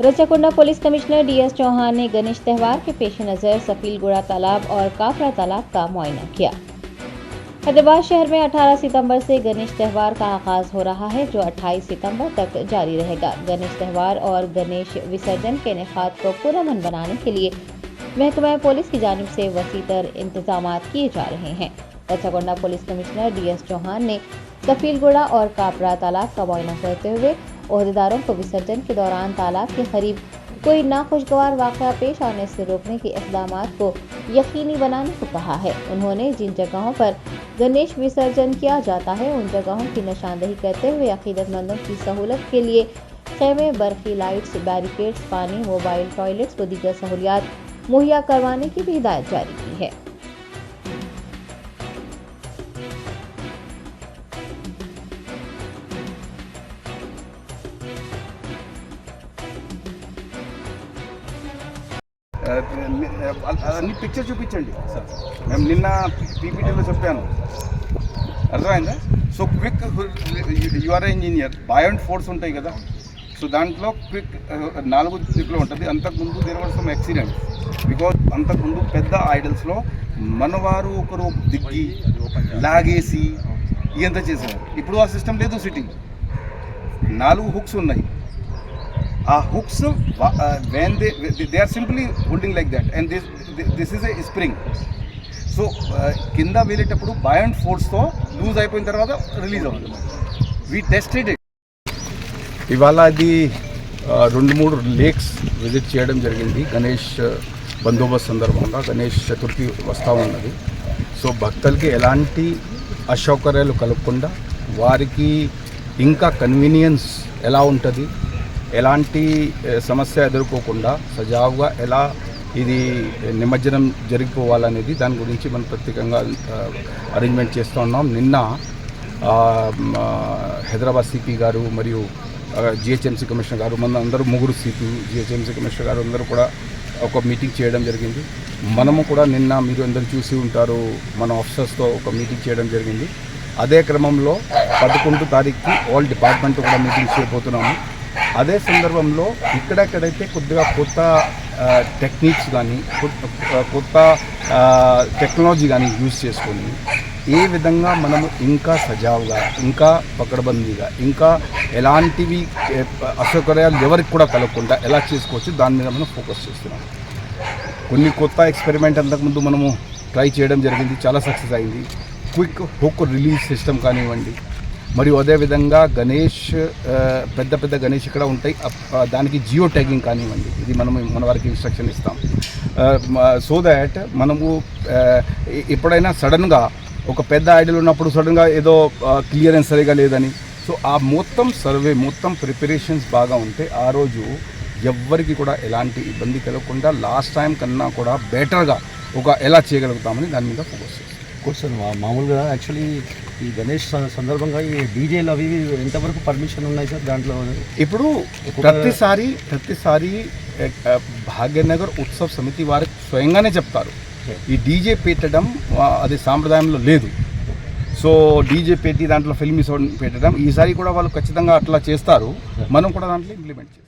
Rachakonda police commissioner DS Chauhan ने गणेश त्यौहार के पेश नज़र सफीलगुड़ा तालाब और काफरा तालाब का मुआयना किया। हैदराबाद शहर में 18 सितंबर से गणेश त्यौहार का आगाज हो रहा है, जो 28 सितंबर तक जारी रहेगा। गणेश त्यौहार और गणेश विसर्जन के इनेकाद को पुरअमन बनाने के लिए महकमा पुलिस की जानिब से वसीतर इंतजाम किए जा रहे हैं। Rachakonda police commissioner DS Chauhan ने सफीलगुड़ा और कापरा तालाब का मुआयना करते हुए ओहदेदारों को विसर्जन के दौरान तालाब के करीब कोई नाखुशगवार वाक़या पेश आने से रोकने के इक़दामात को यकीनी बनाने को कहा है। उन्होंने जिन जगहों पर गणेश विसर्जन किया जाता है उन जगहों की निशानदही करते हुए अक़ीदतमंदों की सहूलत के लिए खेमे, बरक़ी लाइट्स, बैरिकेड्स, पानी, मोबाइल टॉयलेट्स व दीगर सहूलियात मुहैया करवाने की भी हिदायत जारी की है। అన్ని పిక్చర్ చూపించండి మేము నిన్న పీపీటీలో చెప్పాను, అర్థమైందా? So quick you are engineer beyond forces ఉంటాయి కదా, సో దాంట్లో క్విక్ 4 దిక్కులో ఉంటుంది. అంతకుముందు there were some accidents because అంతకుముందు పెద్ద ఐడల్స్లో మనవారు ఒకరు దిగ్గి లాగేసి ఇదంతా చేసేవారు. ఇప్పుడు ఆ సిస్టమ్ లేదు. సిట్టింగ్ 4 హుక్స్ ఉన్నాయి. ఆ hooks when they are simply holding like that and this is a spring. So కింద వెళ్ళేటప్పుడు బయాండ్ ఫోర్స్తో లూజ్ అయిపోయిన తర్వాత రిలీజ్ అవుతుంది. We tested it. ఇవాళ అది 2-3 లేక్స్ విజిట్ చేయడం జరిగింది. గణేష్ బందోబస్తు సందర్భంగా గణేష్ చతుర్థి వస్తూ ఉన్నది. సో భక్తులకి ఎలాంటి అసౌకర్యాలు కలగకుండా వారికి ఇంకా కన్వీనియన్స్ ఎలా ఉంటుంది, ఎలాంటి సమస్య ఎదుర్కోకుండా సజావుగా ఎలా ఇది నిమజ్జనం జరిగిపోవాలనేది దాని గురించి మనం ప్రత్యేకంగా అరేంజ్మెంట్ చేస్తూ ఉన్నాం. నిన్న హైదరాబాద్ సిపి గారు మరియు జిహెచ్ఎంసీ కమిషనర్ గారు, మన అందరూ 3 సిపి జిహెచ్ఎంసీ కమిషనర్ గారు అందరూ కూడా ఒక మీటింగ్ చేయడం జరిగింది. మనము కూడా నిన్న మీరు అందరూ చూసి ఉంటారు, మన ఆఫీసర్స్తో ఒక మీటింగ్ చేయడం జరిగింది. అదే క్రమంలో 11 తారీఖుకి ఆల్ డిపార్ట్మెంట్ కూడా మీటింగ్ చేయబోతున్నాము. అదే సందర్భంలో ఇక్కడెక్కడైతే కొద్దిగా కొత్త టెక్నిక్స్ కానీ కొత్త టెక్నాలజీ కానీ యూజ్ చేసుకొని ఏ విధంగా మనము ఇంకా సజావుగా, ఇంకా పకడ్బందీగా, ఇంకా ఎలాంటివి అసౌకర్యాలు ఎవరికి కూడా కలగకుండా ఎలా చేసుకోవచ్చు దాని మీద మనం ఫోకస్ చేస్తున్నాం. కొన్ని కొత్త ఎక్స్పెరిమెంట్ అంతకుముందు మనము ట్రై చేయడం జరిగింది, చాలా సక్సెస్ అయింది. క్విక్ హుక్ రిలీజ్ సిస్టమ్ కానివ్వండి, మరియు అదేవిధంగా గణేష్ పెద్ద గణేష్ ఇక్కడ ఉంటాయి, దానికి జియో ట్యాగింగ్ కానివ్వండి, ఇది మనము మన వారికి ఇన్స్ట్రక్షన్ ఇస్తాం. సో దాట్ మనము ఎప్పుడైనా సడన్గా ఒక పెద్ద ఐడల్ ఉన్నప్పుడు సడన్గా ఏదో క్లియరెన్స్ సరిగా లేదని, సో ఆ మొత్తం సర్వే మొత్తం ప్రిపరేషన్స్ బాగా ఉంటే ఆ రోజు ఎవ్వరికి కూడా ఎలాంటి ఇబ్బంది కలగకుండా లాస్ట్ టైం కన్నా కూడా బెటర్గా ఎలా చేయగలుగుతామని దాని మీద ఫోకస్ చేస్తాం. సార్ మామూలుగా యాక్చువల్లీ ఈ గణేష్ సందర్భంగా ఈ డీజేలు అవి ఎంతవరకు పర్మిషన్ ఉన్నాయి సార్ దాంట్లో? ఇప్పుడు ప్రతిసారి భాగ్యనగర్ ఉత్సవ్ సమితి వారు స్వయంగానే చెప్తారు ఈ డీజే పెట్టడం అది సాంప్రదాయంలో లేదు. సో డీజే పెట్టి దాంట్లో ఫిల్మ్ సౌండ్ పెట్టడం ఈసారి కూడా వాళ్ళు ఖచ్చితంగా అట్లా చేస్తారు. మనం కూడా దాంట్లో ఇంప్లిమెంట్ చేస్తాం.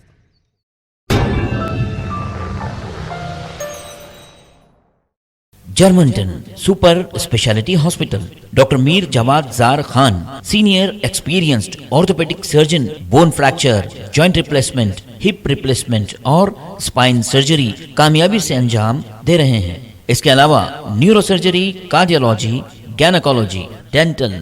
Germanten super speciality hospital, doctor Mir Jawad Jar Khan, senior experienced orthopaedic surgeon, bone fracture, joint replacement, hip replacement और स्पाइन सर्जरी कामयाबी से अंजाम दे रहे हैं। इसके अलावा neurosurgery, cardiology, gynaecology, dental,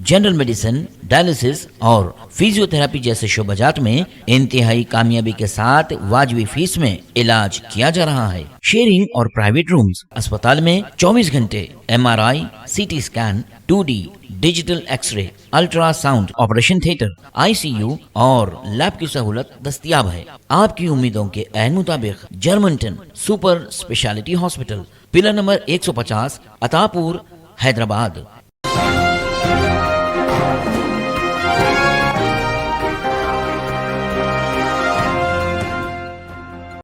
general medicine, dialysis और फिजियोथेरेपी जैसे शोबाजात में इंतहाई कामयाबी के साथ वाजबी फीस में इलाज किया जा रहा है। शेयरिंग और प्राइवेट रूम्स, अस्पताल में 24 घंटे MRI, CT scan, 2D digital X ray, ultrasound, operation theatre, ICU और लैब की सहूलत दस्तयाब है। आपकी उम्मीदों के ऐन मुताबिक Germanten super speciality hospital, pillar number 150, Attapur, Hyderabad.